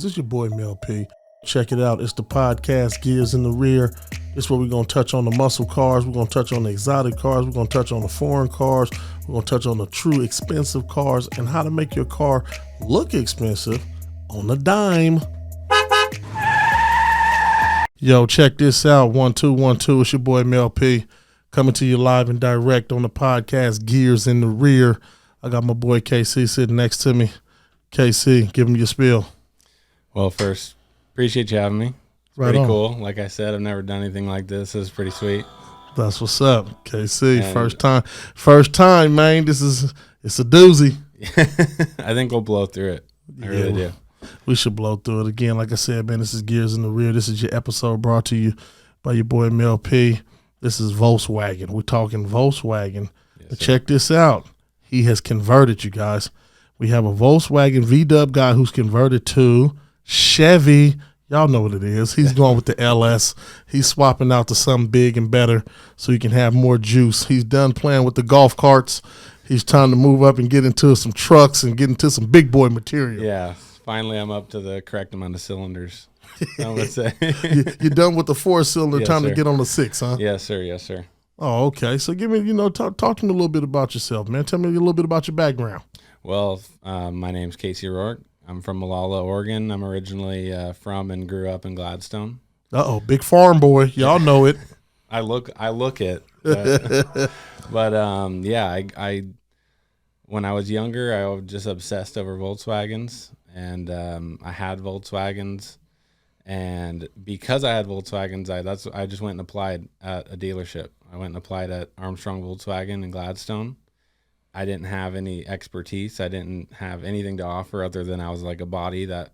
It's your boy Mel P. Check it out. It's the podcast Gears in the Rear. It's where we're going to touch on the muscle cars. We're going to touch on the exotic cars. We're going to touch on the foreign cars. We're going to touch on the true expensive cars and how to make your car look expensive on a dime. Yo, check this out. 1212. It's your boy Mel P. Coming to you live and direct on the podcast Gears in the Rear. I got my boy KC sitting next to me. KC, give him your spiel. Well, first, appreciate you having me. It's Right pretty on. cool. Like I said, I've never done anything like this. This is pretty sweet. That's what's up, KC. And First time, man. It's a doozy. I think we'll blow through it. I really do. We should blow through it again. Like I said, man, this is Gears in the Rear. This is your episode brought to you by your boy Mel P. This is Volkswagen. We're talking Volkswagen. Yes, But sir. check this out. He has converted, you guys. We have a Volkswagen V-Dub guy who's converted to Chevy. Y'all know what it is. He's going with the LS. He's swapping out to something big and better so he can have more juice. He's done playing with the golf carts. He's trying to move up and get into some trucks and get into some big boy material. Yeah, finally I'm up to the correct amount of cylinders. I would say. You're done with the 4-cylinder, Yes, time sir. to get on the 6, huh? Yes, sir. Yes, sir. Oh, okay. So give me, talk to me a little bit about yourself, man. Tell me a little bit about your background. Well, my name's Casey Rourke. I'm from Malala, Oregon. I'm originally from and grew up in Gladstone. Uh-oh, big farm boy. Y'all know it. I look it. But yeah, I when I was younger, I was just obsessed over Volkswagens, and I had Volkswagens, and because I had Volkswagens, I just went and applied at a dealership. I went and applied at Armstrong Volkswagen in Gladstone. I didn't have any expertise. I didn't have anything to offer other than I was like a body that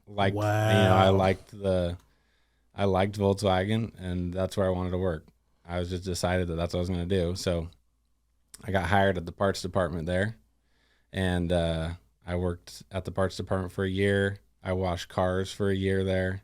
liked. Wow. I liked Volkswagen, and that's where I wanted to work. I was just decided that that's what I was going to do. So I got hired at the parts department there, and I worked at the parts department for a year. I washed cars for a year there,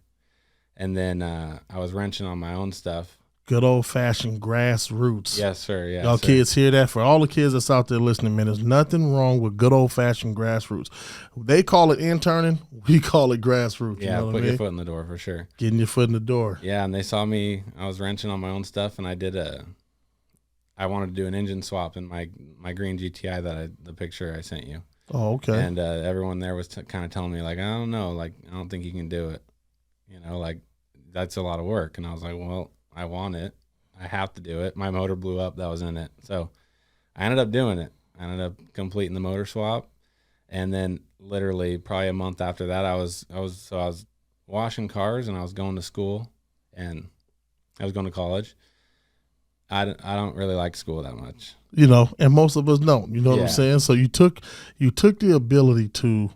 and then I was wrenching on my own stuff. Good old-fashioned grassroots. Yes, sir. Yes, Y'all sir. kids hear that? For all the kids that's out there listening, man, there's nothing wrong with good old-fashioned grassroots. They call it interning. We call it grassroots. Yeah, you know what put I your mean? foot in the door for sure. Getting your foot in the door. Yeah, and they saw me. I was wrenching on my own stuff, and I wanted to do an engine swap in my green GTI the picture I sent you. Oh, okay. And everyone there was kind of telling me, like, I don't know, like, I don't think you can do it. Like, that's a lot of work. And I was like, well, I want it. I have to do it. My motor blew up that was in it. So I ended up doing it. I ended up completing the motor swap. And then literally probably a month after that, I was washing cars, and I was going to school, and I was going to college. I don't really like school that much. And most of us don't. You know what I'm Yeah. saying? So you took the ability to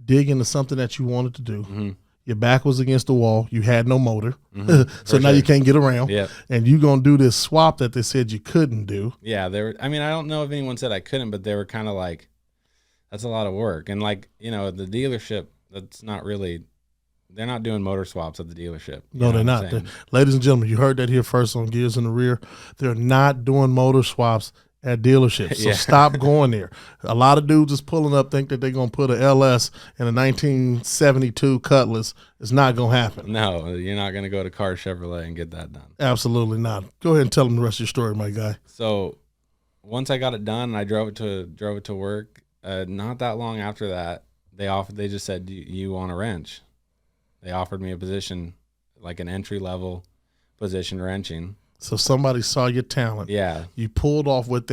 dig into something that you wanted to do. Mm-hmm. Your back was against the wall. You had no motor. Mm-hmm. So now you can't get around. Yeah. And you're going to do this swap that they said you couldn't do. Yeah, I don't know if anyone said I couldn't, but they were kind of like, that's a lot of work. And like, the dealership, they're not doing motor swaps at the dealership. No, they're not. Ladies and gentlemen, you heard that here first on Gears in the Rear. They're not doing motor swaps at dealerships. So Yeah. stop going there. A lot of dudes is pulling up, think that they're going to put a LS in a 1972 Cutlass. It's not going to happen. No, you're not going to go to Car Chevrolet and get that done. Absolutely not. Go ahead and tell them the rest of your story, my guy. So once I got it done and I drove it to work, not that long after that, they just said, do you want a wrench? They offered me a position, like an entry-level position wrenching. So somebody saw your talent. Yeah. You pulled off what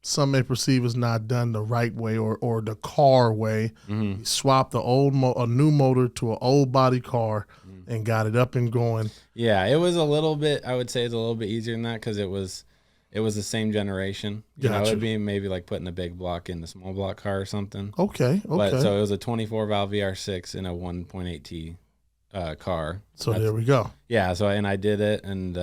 some may perceive as not done the right way or the car way. Mm-hmm. You swapped a new motor to an old body car and got it up and going. Yeah, it was a little bit, I would say it's a little bit easier than that because it was the same generation. It Gotcha. would be maybe like putting a big block in the small block car or something. Okay. But so it was a 24 valve VR6 in a 1.8T car. So there we go. Yeah, and I did it, and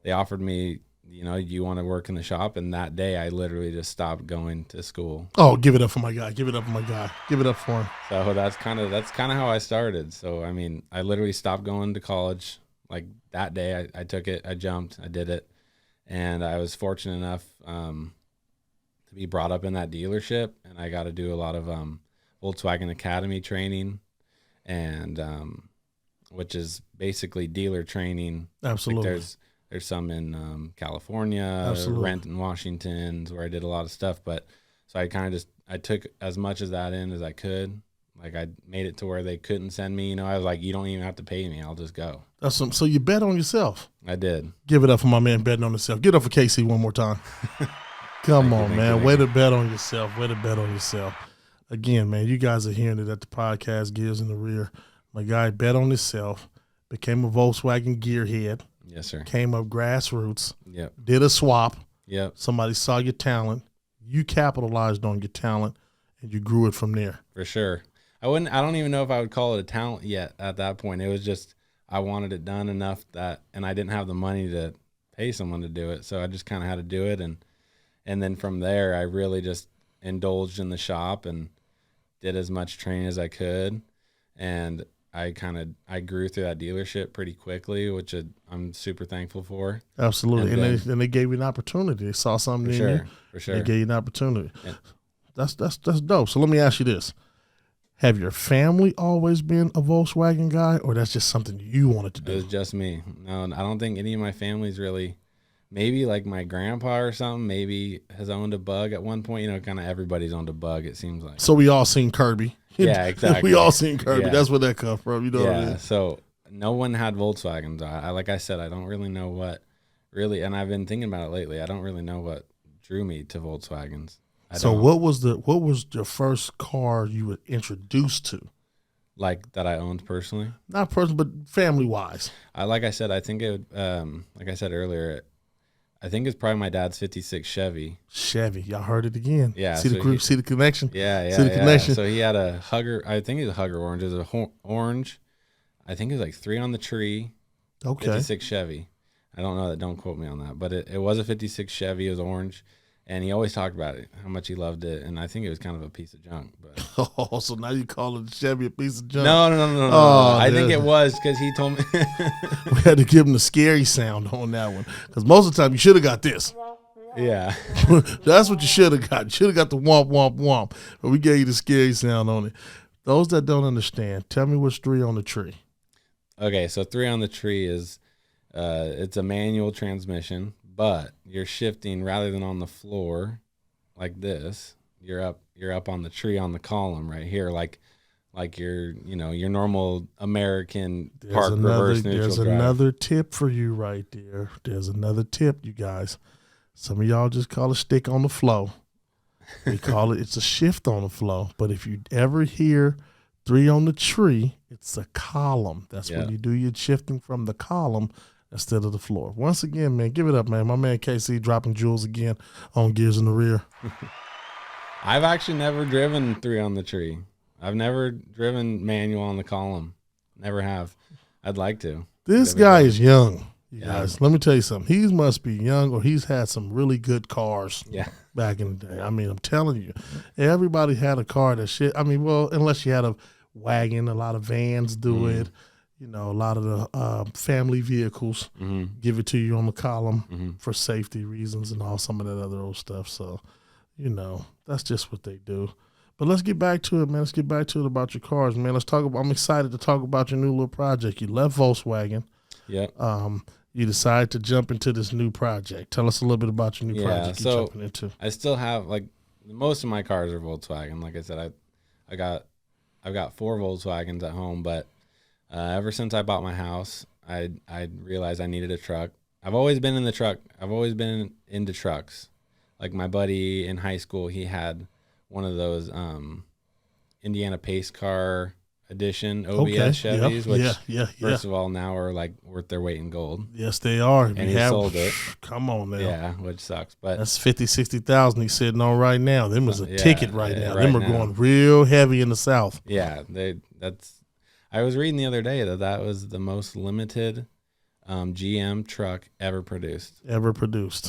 they offered me, you want to work in the shop, and that day I literally just stopped going to school. Oh, give it up for my guy. Give it up for my guy. Give it up for him. So that's kind of how I started. So I literally stopped going to college. Like that day, I took it, I jumped, I did it, and I was fortunate enough to be brought up in that dealership, and I got to do a lot of Volkswagen Academy training. and which is basically dealer training. Absolutely. Like there's some in California, Absolutely. Renton, Washington, where I did a lot of stuff. But so I took as much of that in as I could. Like I made it to where they couldn't send me. I was like, you don't even have to pay me. I'll just go. So you bet on yourself. I did. Give it up for my man betting on himself. Get up for Casey one more time. Come on, man. Way to bet on yourself. Way to bet on yourself. Again, man, you guys are hearing it at the podcast, Gears in the Rear. My guy bet on himself, became a Volkswagen gearhead. Yes, sir. Came up grassroots. Yep. Did a swap. Yep. Somebody saw your talent. You capitalized on your talent, and you grew it from there. For sure. I don't even know if I would call it a talent yet at that point. It was just I wanted it done enough and I didn't have the money to pay someone to do it. So I just kind of had to do it. And then from there, I really just indulged in the shop and did as much training as I could. And I grew through that dealership pretty quickly, which I'm super thankful for. Absolutely. And they gave you an opportunity. They saw something in you. For sure. They gave you an opportunity. Yeah. That's dope. So let me ask you this. Have your family always been a Volkswagen guy, or that's just something you wanted to do? It was just me. No, I don't think any of my family's really. Maybe like my grandpa or something maybe has owned a Bug at one point. Kind of everybody's owned a Bug, it seems like. So we all seen Kirby. Yeah, exactly. We all seen Kirby. Yeah. That's where that come from. You know what I mean? So no one had Volkswagens. Like I said, I don't really know what really, and I've been thinking about it lately. I don't really know what drew me to Volkswagens. What was your first car you were introduced to? Like that I owned personally? Not personally, but family wise. Like I said, I think it would, like I said earlier, I think it's probably my dad's 56 Chevy. Y'all heard it again. Yeah. See the connection? Yeah. See the connection? So he had a Hugger, I think it was a Hugger orange. It was a orange. I think it was like 3 on the tree. Okay. 56 Chevy. I don't know that. Don't quote me on that. But it was a 56 Chevy. It was orange. And he always talked about it, how much he loved it. And I think it was kind of a piece of junk. But Oh, so now you call it Chevy a piece of junk? No. Oh, I think it was because he told me. We had to give him the scary sound on that one. Because most of the time you should have got this. Yeah. That's what you should have got. You should have got the womp, womp, womp. But we gave you the scary sound on it. Those that don't understand, tell me what's 3 on the tree. Okay, so 3 on the tree is it's a manual transmission. But you're shifting rather than on the floor like this. You're up on the tree on the column right here, like your normal American park reverse neutral There's drive. another tip for you right there. There's another tip, you guys. Some of y'all just call it stick on the flow. We call it's a shift on the flow. But if you ever hear 3 on the tree, it's a column. That's when you do your shifting from the column instead of the floor. Once again, man, give it up, man. My man KC dropping jewels again on Gears in the Rear. I've actually never driven 3 on the tree. I've never driven manual on the column. Never have. I'd like to. This guy is young, you guys. Let me tell you something. He must be young, or he's had some really good cars back in the day. I mean, I'm telling you, everybody had a car that shit. I mean, well, unless you had a wagon, a lot of vans do it. A lot of the family vehicles give it to you on the column for safety reasons and all some of that other old stuff. So, that's just what they do. But let's get back to it, man. Let's get back to it about your cars, man. I'm excited to talk about your new little project. You left Volkswagen. Yeah. You decided to jump into this new project. Tell us a little bit about your new project you're jumping into. I still have most of my cars are Volkswagen. Like I said, I've got 4 Volkswagens at home, but ever since I bought my house, I realized I needed a truck. I've always been in the truck. I've always been into trucks. Like my buddy in high school, he had one of those Indiana Pace Car Edition OBS Chevys, which first of all now are worth their weight in gold. Yes, they are. And he sold it. Come on now. Yeah, which sucks. But that's 50, 60,000 he's sitting on right now. Them is a ticket right now. Them are going real heavy in the South. Yeah, I was reading the other day that was the most limited GM truck ever produced.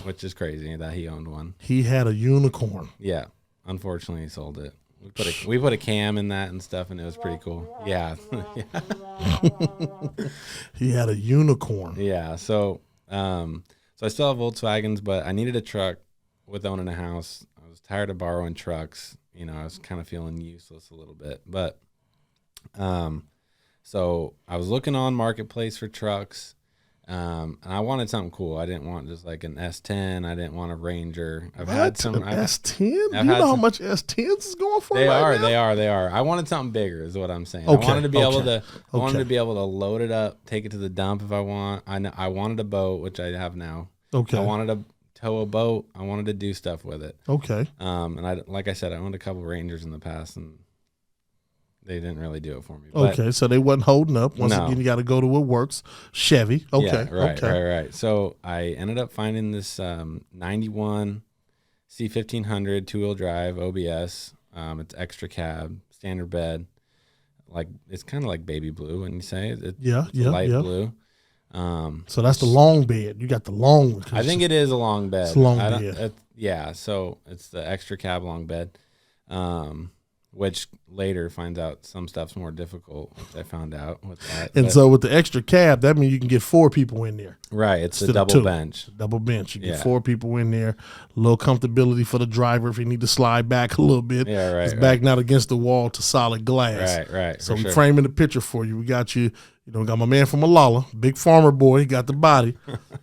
Which is crazy that he owned one. He had a unicorn. Yeah. Unfortunately, he sold it. We put a cam in that and stuff, and it was pretty cool. Yeah. He had a unicorn. Yeah. So I still have Volkswagens, but I needed a truck with owning a house. I was tired of borrowing trucks. I was kind of feeling useless a little bit. But So I was looking on Marketplace for trucks, and I wanted something cool. I didn't want just like an S10. I didn't want a Ranger. I've had some S10. You know how much S10s is going for? They right are. now? They are. I wanted something bigger, is what I'm saying. Okay, I wanted to be able to load it up, take it to the dump if I want. I wanted a boat, which I have now. Okay. I wanted to tow a boat. I wanted to do stuff with it. Okay. And like I said, I owned a couple Rangers in the past, and they didn't really do it for me. Okay, so they wasn't holding up. Once again, you got to go to what works. Chevy. Okay. Yeah, right. So I ended up finding this 91 C1500 two-wheel drive OBS. It's extra cab, standard bed. Like it's kind of like baby blue when you say it. It's light blue. So that's the long bed. You got the long one. I think it is a long bed. It's a long bed. Yeah, so it's the extra cab long bed. Which later finds out some stuff's more difficult, which I found out with that. And so with the extra cab, that means you can get 4 people in there. Right. It's a double bench. Double bench. You get 4 people in there. A little comfortability for the driver if you need to slide back a little bit. Yeah, right. It's back not against the wall to solid glass. Right. So we're framing the picture for you. We got you. We got my man from Malala, big farmer boy. He got the body,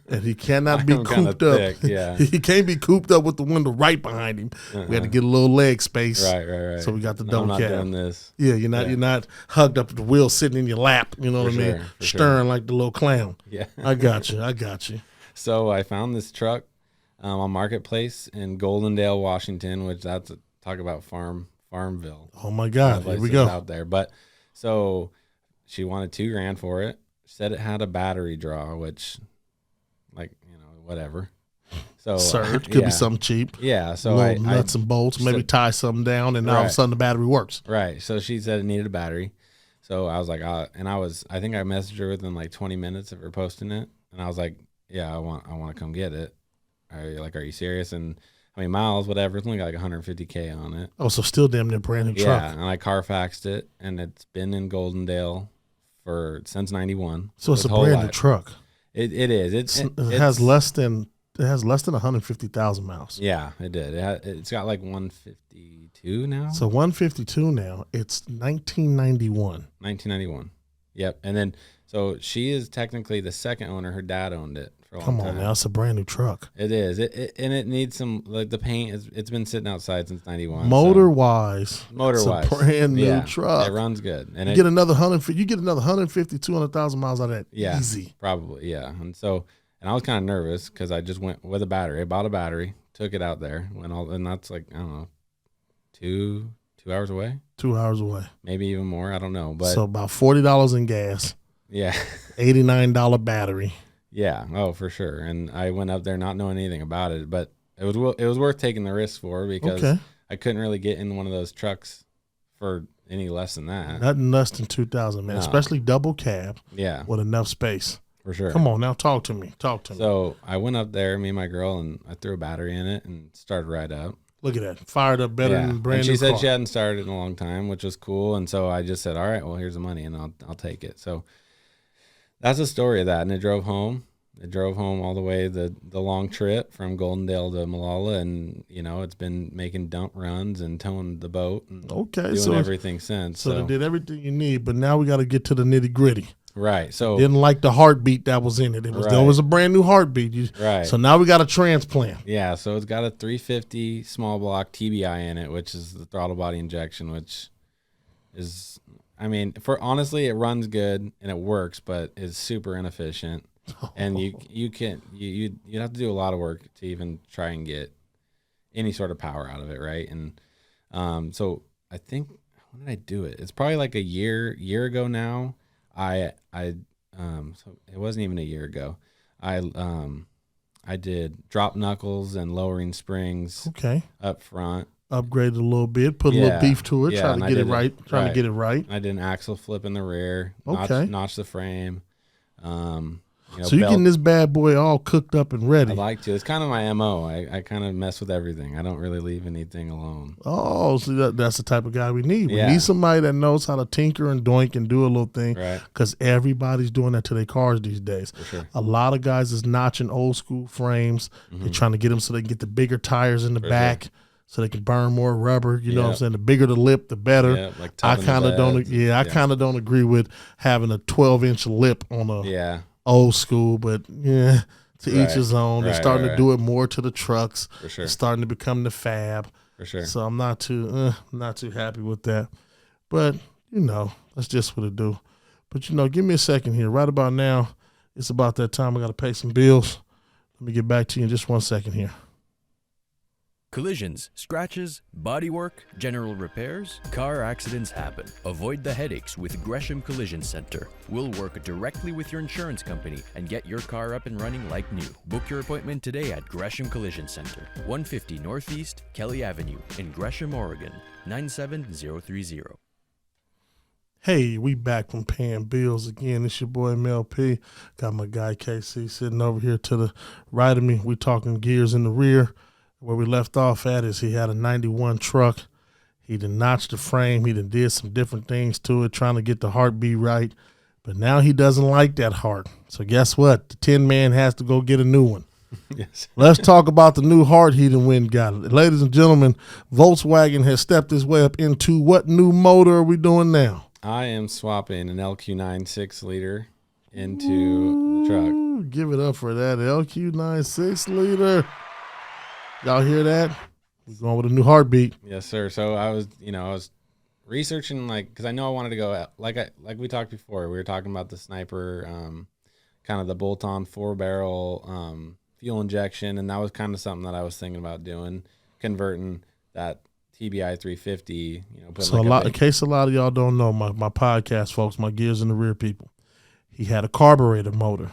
and he cannot be cooped up. Thick, yeah. He can't be cooped up with the window right behind him. We had to get a little leg space. Right. So we got the double cab. I'm not doing this. Yeah, you're not hugged up to the wheel, sitting in your lap. You know what I mean? Stirring like the little clown. Yeah, I got you. So I found this truck on Marketplace in Goldendale, Washington, which talk about Farmville. Oh my God, here we go out there. But so. She wanted $2,000 for it. Said it had a battery draw, which, whatever. So Surge could be something cheap. Yeah, so nuts and bolts, maybe tie something down, and now all of a sudden the battery works. Right. So she said it needed a battery. So I was like, I think I messaged her within like 20 minutes of her posting it, and I was like, yeah, I want to come get it. Are you serious? And I mean, miles, whatever. It's only got like 150K on it. Oh, so still damn near brand new truck. Yeah, and I Carfaxed it, and it's been in Goldendale since 91. So it's a brand new truck. It is. It has less than 150,000 miles. Yeah, it did. It's got like 152 now. So 152 now. It's 1991. 1991. Yep. And then so she is technically the second owner. Her dad owned it for a long time. Come on now, it's a brand new truck. It is. And it needs some, like, the paint. It's been sitting outside since 91. Motor wise, it's a brand new truck. It runs good. And you get another 150, 200,000 miles out of that. Yeah, easy. Probably. Yeah. And I was kind of nervous because I just went with a battery. I bought a battery, took it out there, and that's like, I don't know, 2 hours away. 2 hours away. Maybe even more. I don't know. But so about $40 in gas. Yeah. $89 battery. Yeah. Oh, for sure. And I went up there not knowing anything about it, but it was worth taking the risk for because I couldn't really get in one of those trucks for any less than that. Nothing less than 2,000, man. No. Especially double cab. Yeah. With enough space. For sure. Come on now, talk to me. So I went up there, me and my girl, and I threw a battery in it and started right up. Look at that. Fired up better than brand new car. She said she hadn't started in a long time, which was cool. And so I just said, all right, well, here's the money, and I'll take it. So that's the story of that. And it drove home. It drove home all the way the long trip from Goldendale to Malala, and it's been making dump runs and towing the boat and doing everything since. So they did everything you need, but now we got to get to the nitty gritty. Right. So didn't like the heartbeat that was in it. There was a brand new heartbeat. Right. So now we got a transplant. Yeah. So it's got a 350 small block TBI in it, which is the throttle body injection, which is, honestly, it runs good and it works, but it's super inefficient. And you'd have to do a lot of work to even try and get any sort of power out of it, right? And so I think, when did I do it? It's probably like a year ago now. So it wasn't even a year ago. I did drop knuckles and lowering springs. Up front. Upgraded a little bit, put a little beef to it, trying to get it right. I did an axle flip in the rear. Notched the frame. So you're getting this bad boy all cooked up and ready. I like to. It's kind of my MO. I kind of mess with everything. I don't really leave anything alone. Oh, so that's the type of guy we need. We need somebody that knows how to tinker and doink and do a little thing. Right. Because everybody's doing that to their cars these days. For sure. A lot of guys is notching old school frames. They're trying to get them so they can get the bigger tires in the back. Sure. so they can burn more rubber. You know what I'm saying? The bigger the lip, the better. Yeah, like I kind of don't. Yeah, I kind of don't agree with having a 12-inch lip on a old school. But yeah, to each his own. They're starting to do it more to the trucks. For sure. It's starting to become the fab. For sure. So I'm not too happy with that. But you know, that's just what it do. But you know, give me a second here. Right about now, it's about that time. I got to pay some bills. Let me get back to you in just 1 second here. Collisions, scratches, bodywork, general repairs, car accidents happen. Avoid the headaches with Gresham Collision Center. We'll work directly with your insurance company and get your car up and running like new. Book your appointment today at Gresham Collision Center, 150 Northeast Kelly Avenue in Gresham, Oregon, 97030. Hey, we back from paying bills again. It's your boy MLP. Got my guy KC sitting over here to the right of me. We talking gears in the rear. Where we left off at is he had a 91 truck. He done notched the frame. He done did some different things to it, trying to get the heartbeat right. But now he doesn't like that heart. So guess what? The Tin Man has to go get a new one. Yes. Let's talk about the new heart he done went and got. Ladies and gentlemen, Volkswagen has stepped his way up into what new motor are we doing now? I am swapping an LQ9 6-liter into the truck. Give it up for that LQ9 6-liter. Y'all hear that? We're going with a new heartbeat. Yes, sir. So I was researching, like, because I know I wanted to go like we talked before. We were talking about the Sniper, kind of the bolt-on 4-barrel fuel injection, and that was kind of something that I was thinking about doing, converting that TBI 350. You know, so in case a lot of y'all don't know, my podcast folks, my Gears in the Rear people, he had a carburetor motor.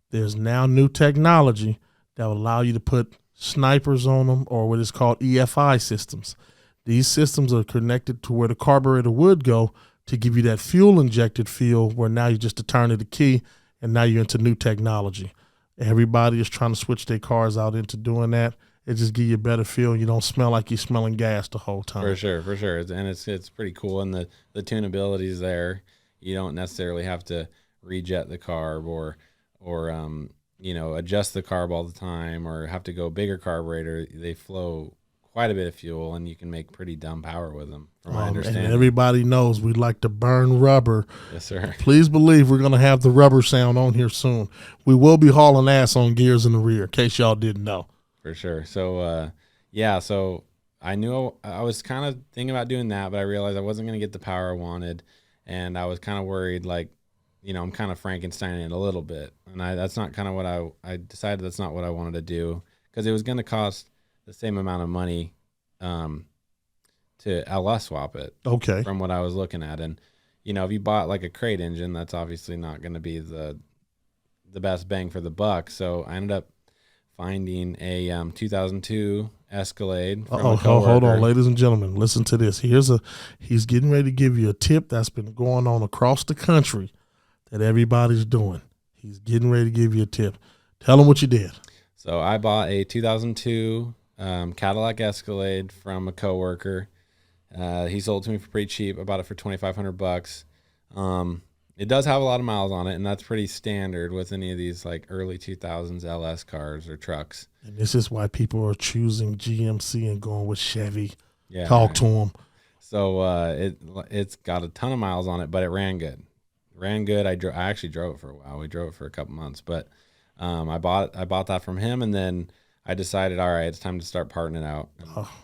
There's now new technology that will allow you to put snipers on them, or what is called EFI systems. These systems are connected to where the carburetor would go to give you that fuel injected feel, where now you just turn of the key and now you're into new technology. Everybody is trying to switch their cars out into doing that. It just gives you a better feel. You don't smell like you're smelling gas the whole time. For sure. And it's pretty cool. And the tunability is there. You don't necessarily have to rejet the carb or adjust the carb all the time, or have to go bigger carburetor. They flow quite a bit of fuel, and you can make pretty dumb power with them, from my understanding. And everybody knows we like to burn rubber. Yes, sir. Please believe we're going to have the rubber sound on here soon. We will be hauling ass on Gears in the Rear, in case y'all didn't know. For sure. So, so I knew I was kind of thinking about doing that, but I realized I wasn't going to get the power I wanted, and I was kind of worried, like, I'm kind of Frankensteining it a little bit, and that's not kind of what I decided. That's not what I wanted to do, because it was going to cost the same amount of money to LS swap it. Okay. From what I was looking at, and if you bought like a crate engine, that's obviously not going to be the best bang for the buck. So I ended up finding a 2002 Escalade from a coworker. Hold on, ladies and gentlemen, listen to this. He's getting ready to give you a tip that's been going on across the country that everybody's doing. He's getting ready to give you a tip. Tell him what you did. So I bought a 2002 Cadillac Escalade from a coworker. He sold it to me for pretty cheap. I bought it for $2,500. It does have a lot of miles on it, and that's pretty standard with any of these like early 2000s LS cars or trucks. And this is why people are choosing GMC and going with Chevy. Yeah, Talk to them. So it's got a ton of miles on it, but it ran good. I actually drove it for a while. We drove it for a couple months, but I bought that from him, and then I decided, all right, it's time to start parting it out,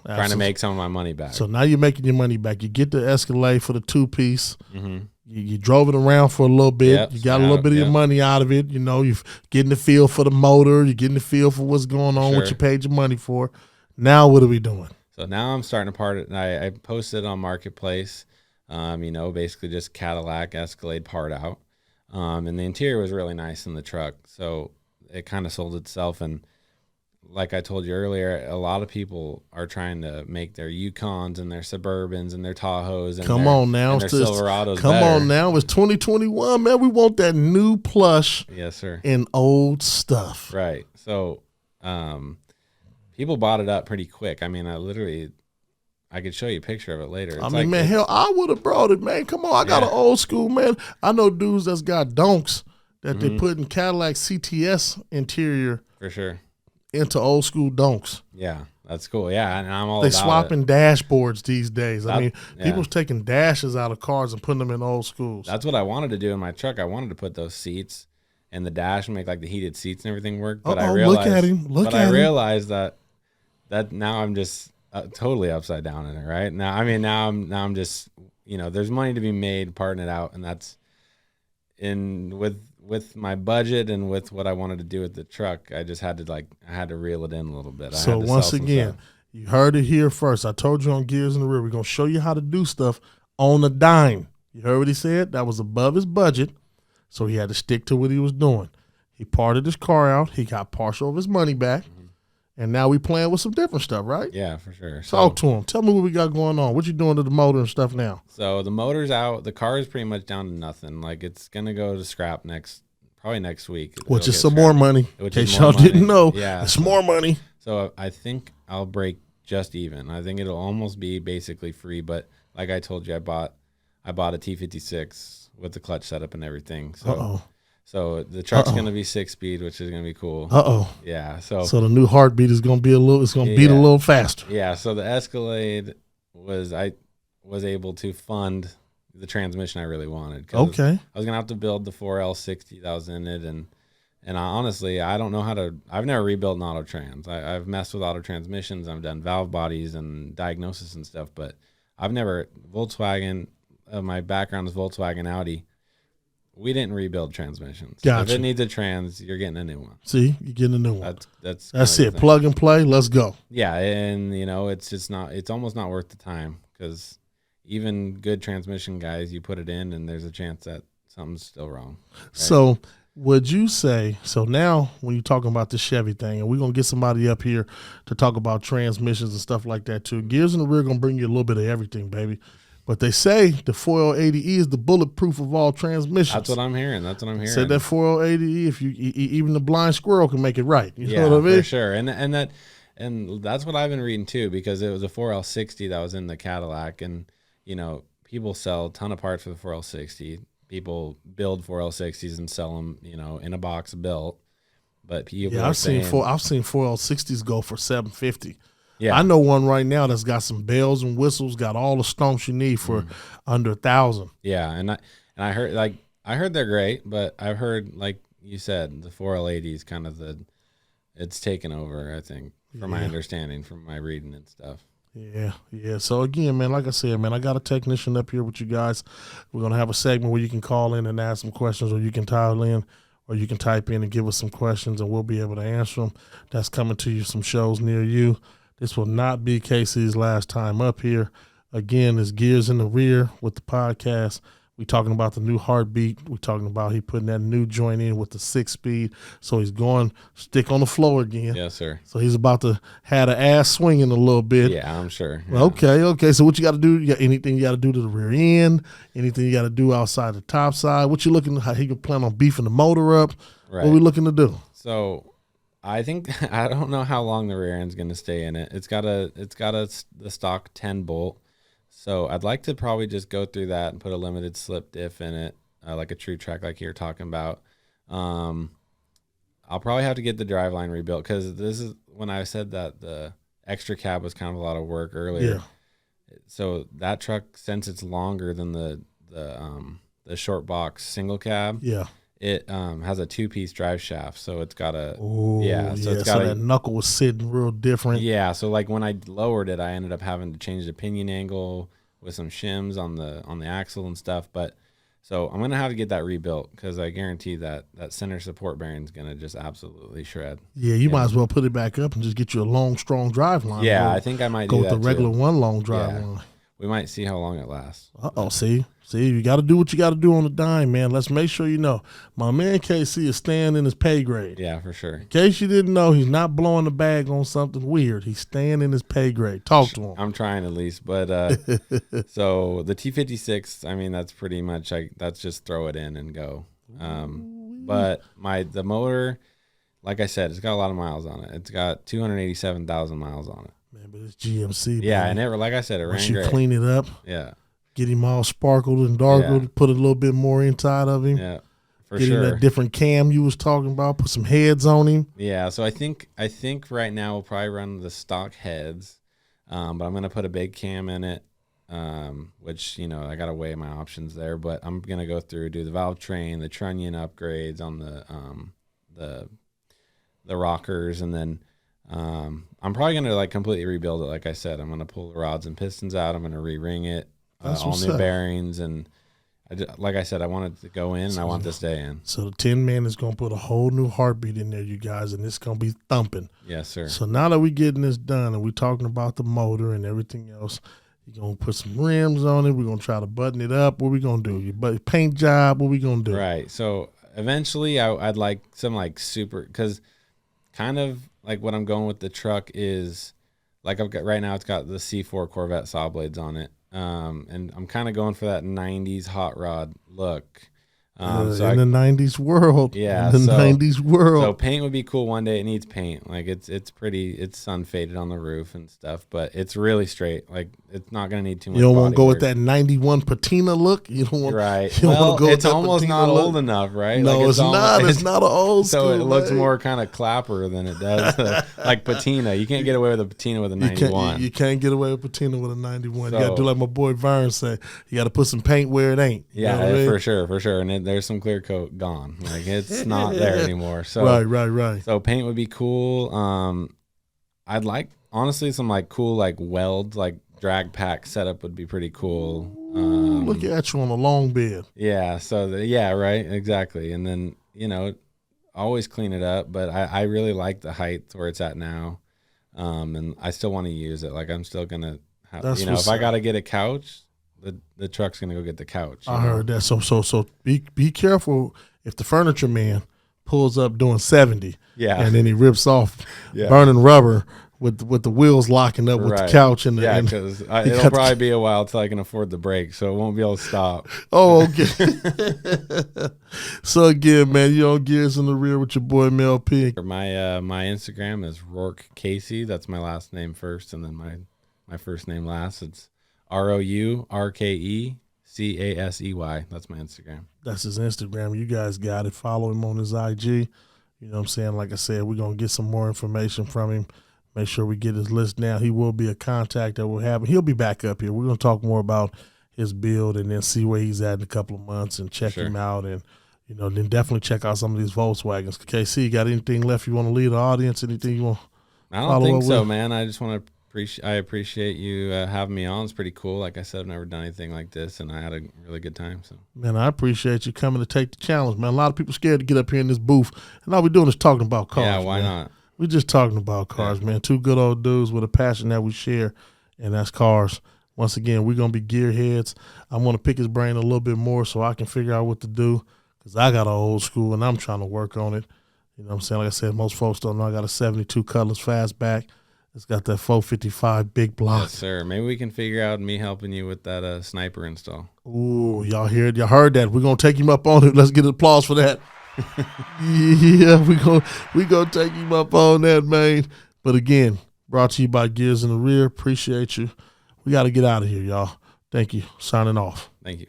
trying to make some of my money back. So now you're making your money back. You get the Escalade for the 2-piece. Mm-hmm. You drove it around for a little bit. Yep, you got a little bit of your money out of it. You're getting the feel for the motor. You're getting the feel for what's going on, what you paid your money for. Now what are we doing? So now I'm starting to part it. I posted on Marketplace, basically just Cadillac Escalade part out. And the interior was really nice in the truck. So it kind of sold itself. And like I told you earlier, a lot of people are trying to make their Yukons and their Suburbans and their Tahoes and their Silverados Come better. on now. It's 2021, man. We want that new plush. Yes, sir. And old stuff. Right. So people bought it up pretty quick. I mean, I could show you a picture of it later. Hell, I would have brought it, man. Come on. I got an old school, man. I know dudes that's got donks that they put in Cadillac CTS interior. For sure. Into old school donks. Yeah, That's cool. Yeah, and I'm all They about swapping it. dashboards these days. I That- mean, yeah. people's taking dashes out of cars and putting them in old schools. That's what I wanted to do in my truck. I wanted to put those seats in the dash and make like the heated seats and everything work. But I realized, look at him. I realized that now I'm just totally upside down in it. Right now, I mean, now I'm just, there's money to be made parting it out, and that's with my budget and with what I wanted to do with the truck. I just had to reel it in a little bit. So once again, you heard it here first. I told you on Gears in the Rear, we're going to show you how to do stuff on a dime. You heard what he said? That was above his budget, so he had to stick to what he was doing. He parted his car out. He got partial of his money back, and now we playing with some different stuff, right? Yeah, for sure. Talk to him. Tell me what we got going on. What you doing to the motor and stuff now? So the motor's out. The car is pretty much down to nothing. Like, it's going to go to scrap probably next week. Which It'll is get some scrapped. more money. In Which case is more y'all didn't money. know, Yeah. it's more money. So I think I'll break just even. I think it'll almost be basically free. But like I told you, I bought a T56 with the clutch setup and everything. So the truck's gonna be 6-speed, which is gonna be cool. Yeah. So the new heartbeat is gonna be beat a little faster. Yeah. So the Escalade I was able to fund the transmission I really wanted. Okay. I was gonna have to build the 4L60 that was in it, and honestly, I don't know how to. I've never rebuilt an auto trans. I've messed with auto transmissions. I've done valve bodies and diagnosis and stuff, but I've never Volkswagen. My background is Volkswagen, Audi. We didn't rebuild transmissions. Gotcha. If it needs a trans, you're getting a new one. See, you're getting a new one. That's it. Plug and play. Let's go. Yeah, and it's just not. It's almost not worth the time, because even good transmission guys, you put it in, and there's a chance that something's still wrong. Right? So, would you say so? Now, when you're talking about the Chevy thing, and we're gonna get somebody up here to talk about transmissions and stuff like that too. Gears in the Rear gonna bring you a little bit of everything, baby. But they say the 4L80E is the bulletproof of all transmissions. That's what I'm hearing. Said that 4L80E, if you even the blind squirrel can make it right. You know what I mean? For sure. And that's what I've been reading too, because it was a 4L60 that was in the Cadillac, and people sell a ton of parts for the 4L60. People build 4L60s and sell them, in a box built. But people I've seen 4L60s go for $750. Yeah, I know one right now that's got some bells and whistles, got all the stomps you need for under $1,000. Yeah, and I heard they're great, but I've heard, like you said, the 4L80 is kind of it's taken over, I think, from my understanding, from my reading and stuff. Yeah. So again, man, like I said, man, I got a technician up here with you guys. We're gonna have a segment where you can call in and ask some questions, or you can dial in, or you can type in and give us some questions, and we'll be able to answer them. That's coming to you, some shows near you. This will not be Casey's last time up here. Again, it's Gears in the Rear with the podcast. We talking about the new heartbeat. We talking about he putting that new joint in with the 6-speed. So he's going stick on the floor again. Yes, sir. So he's about to have the ass swinging a little bit. Yeah, I'm sure. Yeah. Okay. So what you got to do? You got anything you got to do to the rear end? Anything you got to do outside the top side? What you looking? How he can plan on beefing the motor up? Right. What we looking to do? So I think I don't know how long the rear end's going to stay in it. It's got the stock 10 bolt. So I'd like to probably just go through that and put a limited slip diff in it, like a true track, like you're talking about. I'll probably have to get the driveline rebuilt, because this is when I said that the extra cab was kind of a lot of work earlier. Yeah. So that truck, since it's longer than the short box single cab, Yeah. it has a 2-piece drive shaft, so it's got a So that knuckle was sitting real different. Yeah, so like when I lowered it, I ended up having to change the pinion angle with some shims on the axle and stuff. But so I'm gonna have to get that rebuilt, because I guarantee that center support bearing is gonna just absolutely shred. Yeah, you might as well put it back up and just get you a long, strong drive line. Yeah, I think I might go do with that the regular too. one long drive line. We might see how long it lasts. See, you got to do what you got to do on the dime, man. Let's make sure you know. My man KC is staying in his pay grade. Yeah, for sure. In case you didn't know, he's not blowing the bag on something weird. He's staying in his pay grade. Talk to him. I'm trying at least, but so the T56, I mean, that's pretty much that's just throw it in and go. But the motor, like I said, it's got a lot of miles on it. It's got 287,000 miles on it. Man, but it's GMC. Yeah, man. and like I said, it ran Once you great. clean it up, Yeah, get him all sparkled and darkled, put a little bit more inside of him. yeah, For Get him sure. that different cam you was talking about. Put some heads on him. Yeah, so I think right now we'll probably run the stock heads, but I'm gonna put a big cam in it, which I gotta weigh my options there. But I'm gonna go through, do the valve train, the trunnion upgrades on the rockers, and then I'm probably gonna like completely rebuild it. Like I said, I'm gonna pull the rods and pistons out. I'm gonna re-ring it, all new bearings, and like I said, I want it to go in, and I want this day in. So the Tin Man is going to put a whole new heartbeat in there, you guys, and it's going to be thumping. Yes, sir. So now that we're getting this done and we're talking about the motor and everything else, you're going to put some rims on it. We're going to try to button it up. What we going to do? Your paint job, what we going to do? Right. So eventually I'd like some like super, because kind of like what I'm going with the truck is like I've got right now, it's got the C4 Corvette saw blades on it. And I'm kind of going for that 90s hot rod look. So in the 90s world. Yeah. In the 90s world. So paint would be cool one day. It needs paint. Like it's pretty, it's sun faded on the roof and stuff, but it's really straight. Like it's not going to need too much. You don't want to go work. with that 91 patina look. You don't want. Right. You don't well, want to go it's with almost not look. old enough, right? No, like it's not. It's not an old school. So it looks man. more kind of clapper than it does like patina. You can't get away with a patina with a 91. You can't get away with patina with a 91. So, you got to do like my boy Vern said. You got to put some paint where it ain't. Yeah, what I mean? for sure. And there's some clear coat gone. Like it's not there anymore. So right. So paint would be cool. I'd like honestly some like cool like welds, like drag pack setup would be pretty cool. Look at you on a long bed. Yeah. So right, exactly. And then always clean it up, but I really like the height where it's at now, and I still want to use it. Like I'm still gonna have, if I gotta get a couch, the truck's gonna go get the couch. I heard that. So be careful if the furniture man pulls up doing 70, and then he rips off burning rubber with the wheels locking up with the couch and the because it'll probably be a while till I can afford the brake, so it won't be able to stop. Oh, okay. So again, man, you on Gears in the Rear with your boy Mel P. My Instagram is Rourke Casey. That's my last name first, and then my first name last. It's ROURKECASEY. That's my Instagram. That's his Instagram. You guys got it. Follow him on his IG. You know what I'm saying? Like I said, we're going to get some more information from him. Make sure we get his list down. He will be a contact that we'll have. He'll be back up here. We're going to talk more about his build and then see where he's at in a couple of months and check him out. And, then definitely check out some of these Volkswagens. KC, got anything left you want to leave the audience? Anything you want to I don't think so, man. I just want to I appreciate you having me on. It's pretty cool. Like I said, I've never done anything like this, and I had a really good time. So, man, I appreciate you coming to take the challenge, man. A lot of people scared to get up here in this booth, and all we're doing is talking about cars. Yeah, why not? We're just talking about cars, man. Two good old dudes with a passion that we share, and that's cars. Once again, we're going to be gearheads. I want to pick his brain a little bit more so I can figure out what to do because I got an old school, and I'm trying to work on it. You know what I'm saying? Like I said, most folks don't know I got a 72 Cutlass Fastback. It's got that 455 big block. Yes, sir. Maybe we can figure out me helping you with that sniper install. Ooh, y'all heard that. We're going to take him up on it. Let's get an applause for that. Yeah, we gonna take him up on that, man. But again, brought to you by Gears in the Rear. Appreciate you. We got to get out of here, y'all. Thank you. Signing off. Thank you.